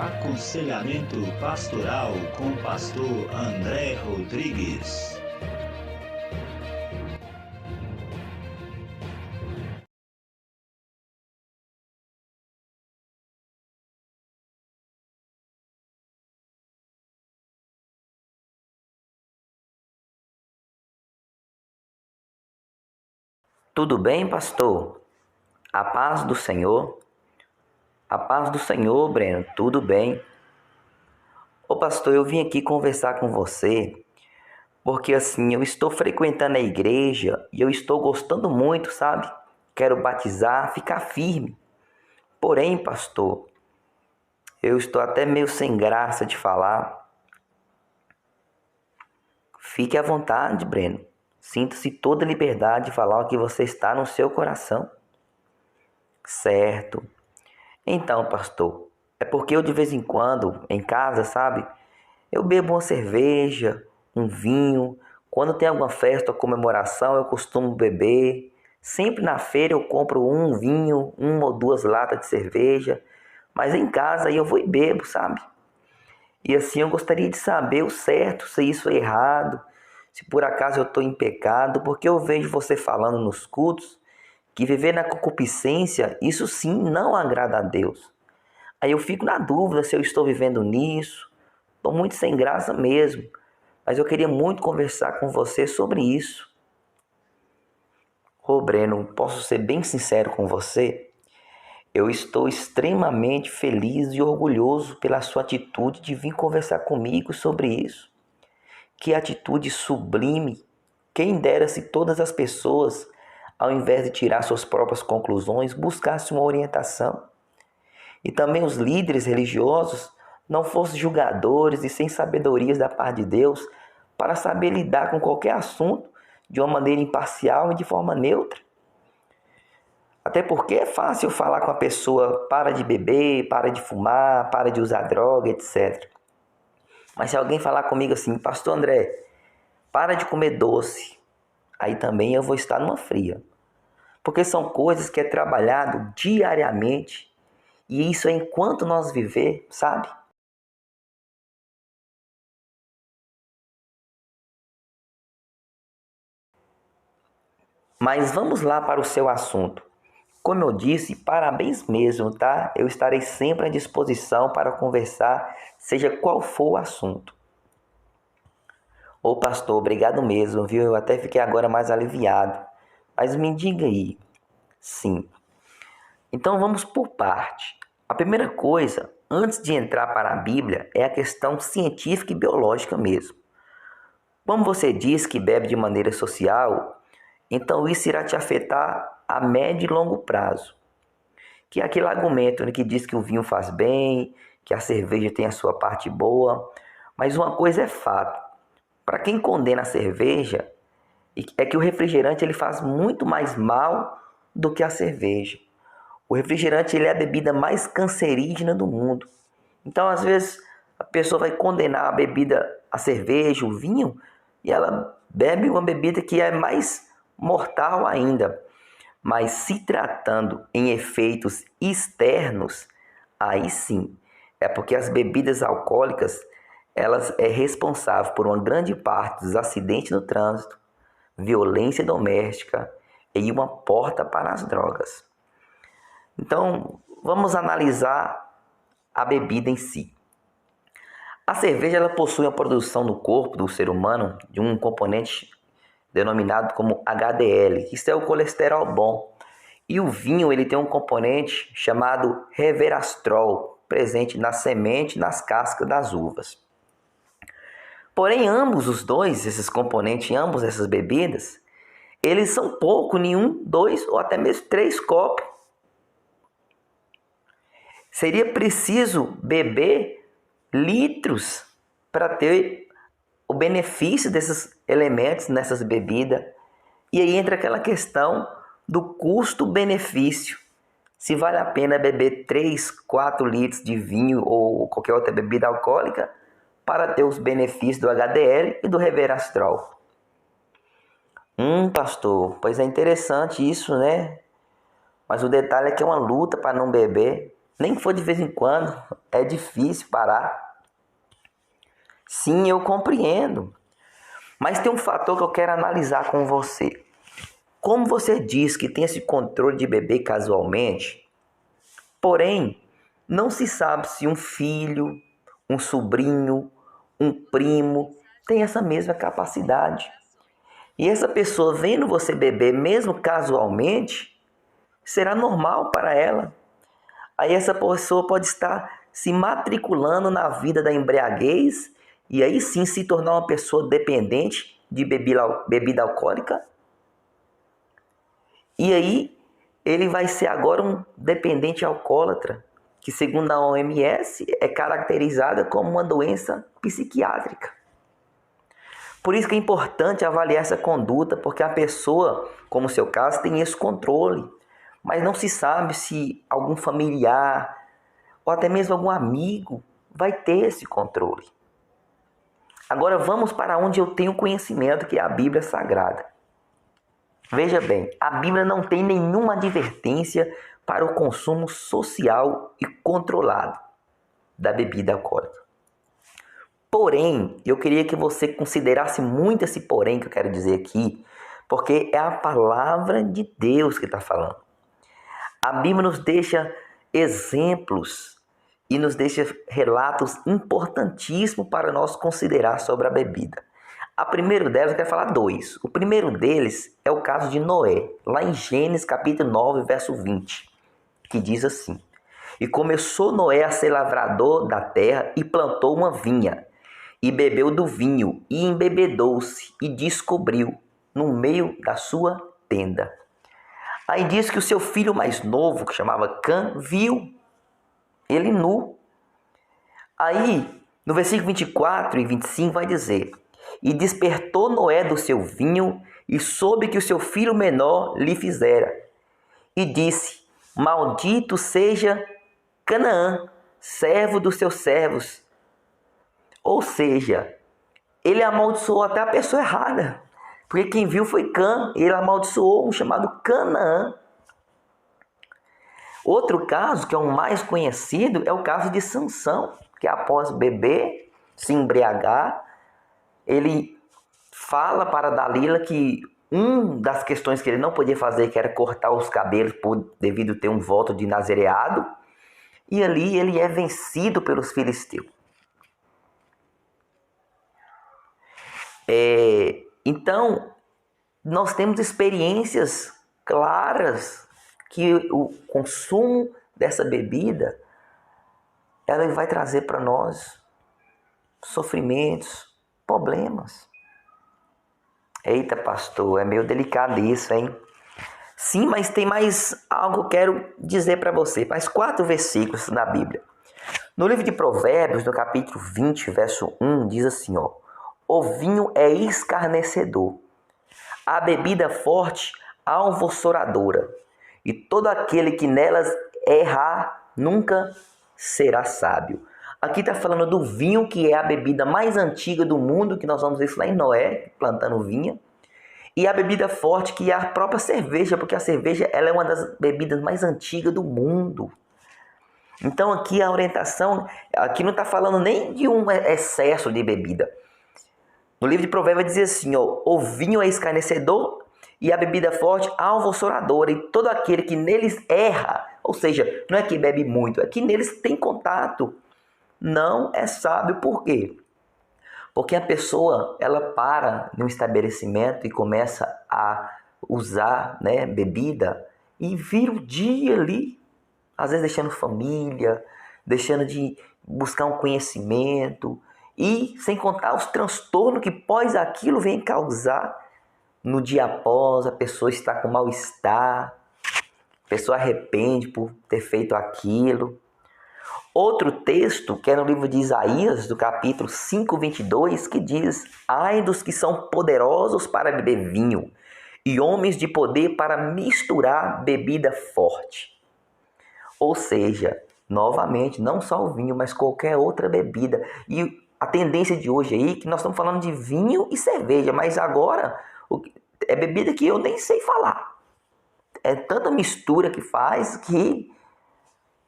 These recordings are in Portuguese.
Aconselhamento Pastoral com o pastor André Rodrigues. Tudo bem, pastor? A paz do Senhor? A paz do Senhor, Breno, tudo bem? Ô pastor, eu vim aqui conversar com você porque assim, eu estou frequentando a igreja e eu estou gostando muito, sabe? Quero batizar, ficar firme. Porém, pastor, eu estou até meio sem graça de falar. Fique à vontade, Breno. Sinta-se toda a liberdade de falar o que você está no seu coração. Certo. Então, pastor, é porque eu de vez em quando, em casa, sabe? Eu bebo uma cerveja, um vinho. Quando tem alguma festa ou comemoração, eu costumo beber. Sempre na feira eu compro um vinho, uma ou duas latas de cerveja. Mas em casa aí eu vou e bebo, sabe? E assim eu gostaria de saber o certo, se isso é errado, se por acaso eu estou em pecado, porque eu vejo você falando nos cultos que viver na concupiscência, isso sim não agrada a Deus. Aí eu fico na dúvida se eu estou vivendo nisso. Estou muito sem graça mesmo. Mas eu queria muito conversar com você sobre isso. Ô Breno, posso ser bem sincero com você? Eu estou extremamente feliz e orgulhoso pela sua atitude de vir conversar comigo sobre isso. Que atitude sublime! Quem dera se todas as pessoas, ao invés de tirar suas próprias conclusões, buscassem uma orientação. E também os líderes religiosos não fossem julgadores e sem sabedorias da parte de Deus para saber lidar com qualquer assunto de uma maneira imparcial e de forma neutra. Até porque é fácil falar com a pessoa: para de beber, para de fumar, para de usar droga, etc. Mas se alguém falar comigo assim: pastor André, para de comer doce, aí também eu vou estar numa fria. Porque são coisas que é trabalhado diariamente. E isso é enquanto nós viver, sabe? Mas vamos lá para o seu assunto. Como eu disse, parabéns mesmo, tá? Eu estarei sempre à disposição para conversar, seja qual for o assunto. Ô pastor, obrigado mesmo, viu? Eu até fiquei agora mais aliviado. Mas me diga aí. Sim. Então vamos por parte. A primeira coisa, antes de entrar para a Bíblia, é a questão científica e biológica mesmo. Como você diz que bebe de maneira social, então isso irá te afetar a médio e longo prazo. Que é aquele argumento, né, que diz que o vinho faz bem, que a cerveja tem a sua parte boa. Mas uma coisa é fato. Para quem condena a cerveja, é que o refrigerante ele faz muito mais mal do que a cerveja. O refrigerante ele é a bebida mais cancerígena do mundo. Então, às vezes, a pessoa vai condenar a bebida, a cerveja, o vinho, e ela bebe uma bebida que é mais mortal ainda. Mas se tratando em efeitos externos, aí sim, é porque as bebidas alcoólicas, elas é responsável por uma grande parte dos acidentes no trânsito, violência doméstica e uma porta para as drogas. Então, vamos analisar a bebida em si. A cerveja ela possui a produção no corpo do ser humano de um componente denominado como HDL, que isso é o colesterol bom. E o vinho ele tem um componente chamado resveratrol, presente na semente e nas cascas das uvas. Porém, ambos os dois, esses componentes em ambas essas bebidas, eles são pouco, nenhum, dois ou até mesmo 3 copos. Seria preciso beber litros para ter o benefício desses elementos nessas bebidas. E aí entra aquela questão do custo-benefício. Se vale a pena beber 3, 4 litros de vinho ou qualquer outra bebida alcoólica para ter os benefícios do HDL e do resveratrol. Pastor, pois é interessante isso, né? Mas o detalhe é que é uma luta para não beber. Nem que for de vez em quando, é difícil parar. Sim, eu compreendo. Mas tem um fator que eu quero analisar com você. Como você diz que tem esse controle de beber casualmente, porém, não se sabe se um filho, um sobrinho, um primo tem essa mesma capacidade. E essa pessoa vendo você beber, mesmo casualmente, será normal para ela. Aí essa pessoa pode estar se matriculando na vida da embriaguez e aí sim se tornar uma pessoa dependente de bebida alcoólica. E aí ele vai ser agora um dependente alcoólatra, que segundo a OMS é caracterizada como uma doença psiquiátrica. Por isso que é importante avaliar essa conduta, porque a pessoa, como o seu caso, tem esse controle. Mas não se sabe se algum familiar ou até mesmo algum amigo vai ter esse controle. Agora vamos para onde eu tenho conhecimento, que é a Bíblia Sagrada. Veja bem, a Bíblia não tem nenhuma advertência para o consumo social e controlado da bebida alcoólica. Porém, eu queria que você considerasse muito esse porém que eu quero dizer aqui, porque é a palavra de Deus que está falando. A Bíblia nos deixa exemplos e nos deixa relatos importantíssimos para nós considerar sobre a bebida. A primeira delas, eu quero falar dois. O primeiro deles é o caso de Noé, lá em Gênesis capítulo 9, verso 20, que diz assim: E começou Noé a ser lavrador da terra e plantou uma vinha, e bebeu do vinho, e embebedou-se, e descobriu no meio da sua tenda. Aí diz que o seu filho mais novo, que chamava Cã, viu ele nu. Aí, no versículo 24 e 25 vai dizer: E despertou Noé do seu vinho, e soube que o seu filho menor lhe fizera. E disse: Maldito seja Canaã, servo dos seus servos. Ou seja, ele amaldiçoou até a pessoa errada. Porque quem viu foi Cã, ele amaldiçoou um chamado Canaã. Outro caso, que é o mais conhecido, é o caso de Sansão, que após beber, se embriagar, ele fala para Dalila que uma das questões que ele não podia fazer, que era cortar os cabelos devido a ter um voto de nazereado, e ali ele é vencido pelos filisteus. Então, nós temos experiências claras que o consumo dessa bebida, ela vai trazer para nós sofrimentos, problemas. Eita, pastor, é meio delicado isso, hein? Sim, mas tem mais algo que eu quero dizer para você. Mais 4 versículos na Bíblia. No livro de Provérbios, no capítulo 20, verso 1, diz assim, ó: O vinho é escarnecedor, a bebida forte, alvoroçadora, e todo aquele que nelas errar nunca será sábio. Aqui está falando do vinho, que é a bebida mais antiga do mundo, que nós vamos ver isso lá em Noé, plantando vinha. E a bebida forte, que é a própria cerveja, porque a cerveja ela é uma das bebidas mais antigas do mundo. Então aqui a orientação, aqui não está falando nem de um excesso de bebida. No livro de Provérbios vai dizer assim, ó: O vinho é escarnecedor e a bebida forte alvoroçadora, e todo aquele que neles erra, ou seja, não é que bebe muito, é que neles tem contato, não é sábio. Por quê? Porque a pessoa, ela para num estabelecimento e começa a usar, né, bebida, e vira o dia ali, às vezes deixando família, deixando de buscar um conhecimento, e sem contar os transtornos que pós aquilo vem causar no dia após. A pessoa está com mal-estar, a pessoa arrepende por ter feito aquilo. Outro texto, que é no livro de Isaías, do capítulo 5, 22, que diz: Ai dos que são poderosos para beber vinho, e homens de poder para misturar bebida forte. Ou seja, novamente, não só o vinho, mas qualquer outra bebida. E a tendência de hoje aí, que nós estamos falando de vinho e cerveja, mas agora é bebida que eu nem sei falar. É tanta mistura que faz que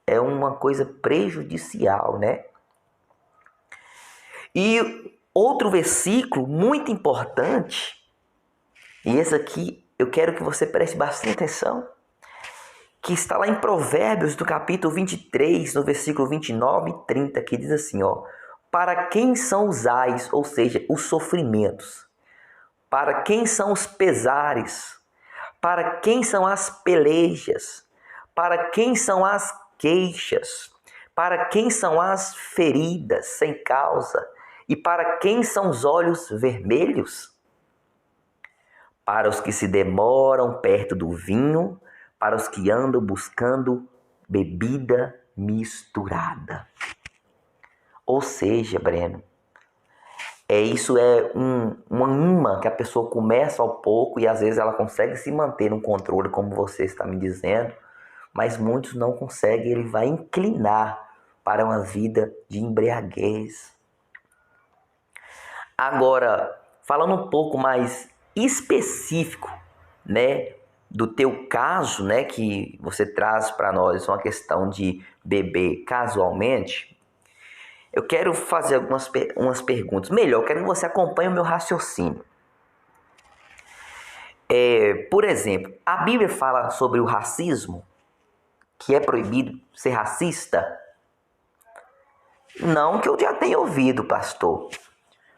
é uma coisa prejudicial, né? E outro versículo muito importante, e esse aqui eu quero que você preste bastante atenção, que está lá em Provérbios do capítulo 23, no versículo 29 e 30, que diz assim, ó: para quem são os ais, ou seja, os sofrimentos? Para quem são os pesares? Para quem são as pelejas? Para quem são as queixas? Para quem são as feridas sem causa? E para quem são os olhos vermelhos? Para os que se demoram perto do vinho, para os que andam buscando bebida misturada. Ou seja, Breno, isso é uma imã que a pessoa começa ao pouco e às vezes ela consegue se manter no controle, como você está me dizendo, mas muitos não conseguem, ele vai inclinar para uma vida de embriaguez. Agora, falando um pouco mais específico, né, do teu caso, né, que você traz para nós uma questão de beber casualmente, eu quero fazer umas perguntas. Melhor, eu quero que você acompanhe o meu raciocínio. Por exemplo, a Bíblia fala sobre o racismo, que é proibido ser racista? Não que eu já tenha ouvido, pastor.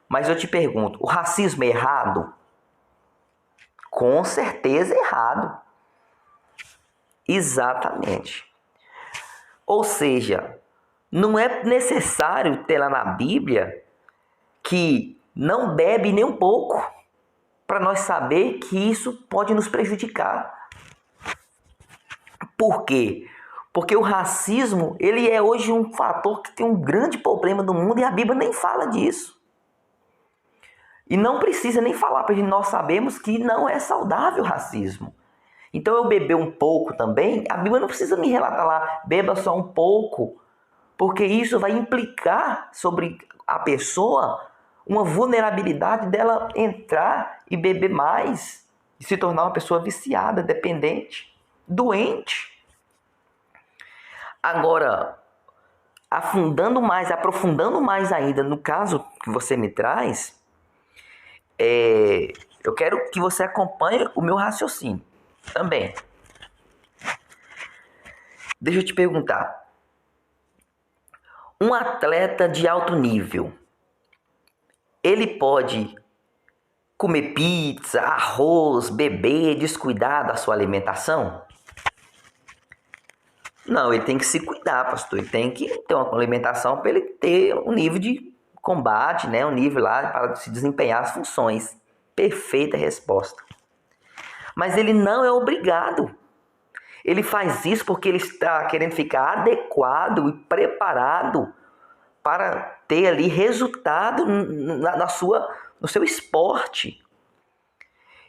Mas eu te pergunto, o racismo é errado? Com certeza é errado. Exatamente. Ou seja, não é necessário ter lá na Bíblia que não bebe nem um pouco para nós saber que isso pode nos prejudicar. Por quê? Porque o racismo, ele é hoje um fator que tem um grande problema no mundo e a Bíblia nem fala disso. E não precisa nem falar, porque nós sabemos que não é saudável o racismo. Então eu beber um pouco também, a Bíblia não precisa me relatar lá, beba só um pouco, porque isso vai implicar sobre a pessoa uma vulnerabilidade dela entrar e beber mais, e se tornar uma pessoa viciada, dependente, doente. Agora, aprofundando mais ainda no caso que você me traz, eu quero que você acompanhe o meu raciocínio também. Deixa eu te perguntar. Um atleta de alto nível, ele pode comer pizza, arroz, beber, descuidar da sua alimentação? Não, ele tem que se cuidar, pastor. Ele tem que ter uma alimentação para ele ter um nível de combate, né? Um nível lá para se desempenhar as funções. Perfeita resposta. Mas ele não é obrigado. Ele faz isso porque ele está querendo ficar adequado e preparado para ter ali resultado no seu esporte.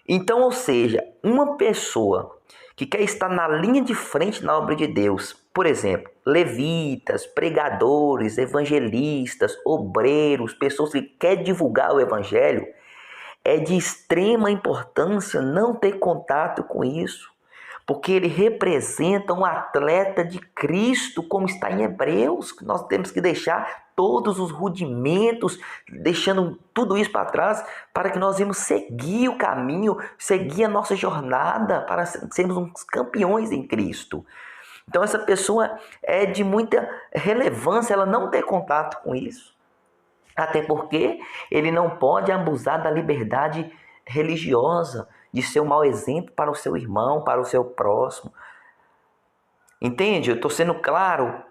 Então, ou seja, uma pessoa que quer estar na linha de frente na obra de Deus, por exemplo, levitas, pregadores, evangelistas, obreiros, pessoas que querem divulgar o evangelho, é de extrema importância não ter contato com isso, porque ele representa um atleta de Cristo, como está em Hebreus, que nós temos que deixar todos os rudimentos, deixando tudo isso para trás, para que nós vamos seguir o caminho, seguir a nossa jornada, para sermos uns campeões em Cristo. Então essa pessoa é de muita relevância, ela não ter contato com isso. Até porque ele não pode abusar da liberdade religiosa, de ser um mau exemplo para o seu irmão, para o seu próximo. Entende? Eu estou sendo claro?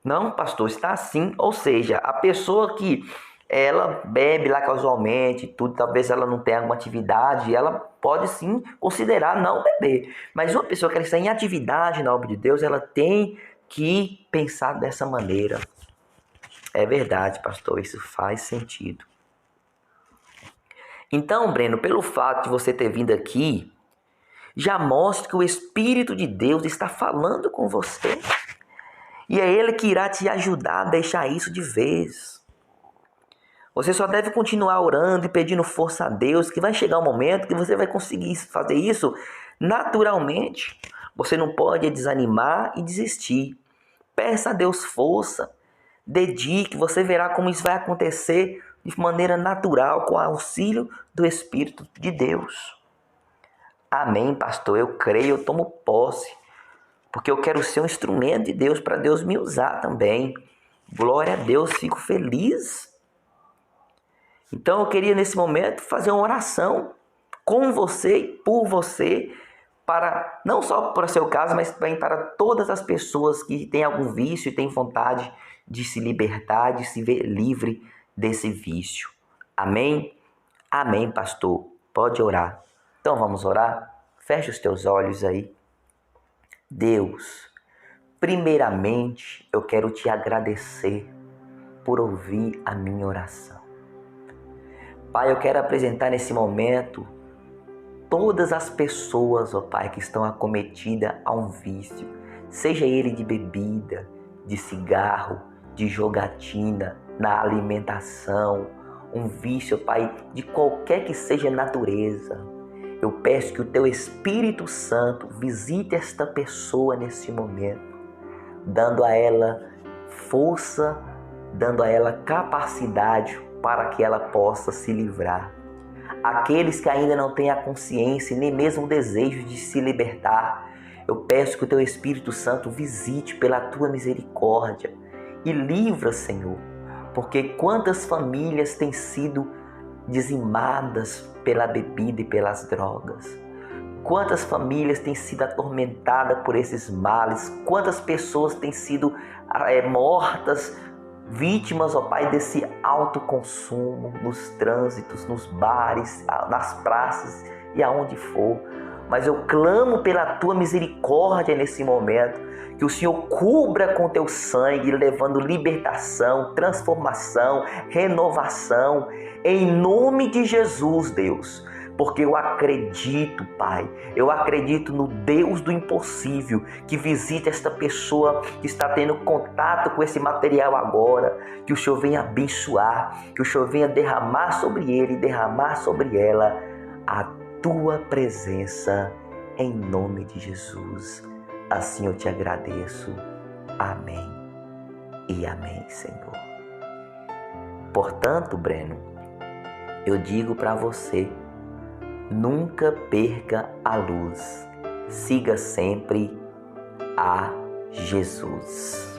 Não, pastor, está assim. Ou seja, a pessoa que ela bebe lá casualmente, tudo, talvez ela não tenha alguma atividade, ela pode sim considerar não beber. Mas uma pessoa que está em atividade na obra de Deus, ela tem que pensar dessa maneira. É verdade, pastor, isso faz sentido. Então, Breno, pelo fato de você ter vindo aqui, já mostra que o Espírito de Deus está falando com você. E é Ele que irá te ajudar a deixar isso de vez. Você só deve continuar orando e pedindo força a Deus, que vai chegar um momento que você vai conseguir fazer isso naturalmente. Você não pode desanimar e desistir. Peça a Deus força. Dedique, você verá como isso vai acontecer de maneira natural, com o auxílio do Espírito de Deus. Amém, pastor. Eu creio, eu tomo posse. Porque eu quero ser um instrumento de Deus para Deus me usar também. Glória a Deus, fico feliz. Então eu queria nesse momento fazer uma oração com você e por você, para não só para o seu caso, mas também para todas as pessoas que têm algum vício e têm vontade de se libertar, de se ver livre desse vício. Amém? Amém, pastor. Pode orar. Então vamos orar? Feche os teus olhos aí. Deus, primeiramente eu quero te agradecer por ouvir a minha oração. Pai, eu quero apresentar nesse momento todas as pessoas, ó Pai, que estão acometidas a um vício, seja ele de bebida, de cigarro, de jogatina, na alimentação, um vício, ó Pai, de qualquer que seja a natureza. Eu peço que o Teu Espírito Santo visite esta pessoa nesse momento, dando a ela força, dando a ela capacidade para que ela possa se livrar. Aqueles que ainda não têm a consciência nem mesmo o desejo de se libertar, eu peço que o Teu Espírito Santo visite pela Tua misericórdia e livra, Senhor, porque quantas famílias têm sido dizimadas pela bebida e pelas drogas. Quantas famílias têm sido atormentadas por esses males. Quantas pessoas têm sido mortas, vítimas, ó Pai, desse alto consumo nos trânsitos, nos bares, nas praças e aonde for. Mas eu clamo pela Tua misericórdia nesse momento, que o Senhor cubra com Teu sangue, levando libertação, transformação, renovação, em nome de Jesus, Deus. Porque eu acredito, Pai, eu acredito no Deus do impossível, que visite esta pessoa que está tendo contato com esse material agora, que o Senhor venha abençoar, que o Senhor venha derramar sobre ele, derramar sobre ela a Tua presença, em nome de Jesus. Assim eu te agradeço. Amém e amém, Senhor. Portanto, Breno, eu digo para você, nunca perca a luz. Siga sempre a Jesus.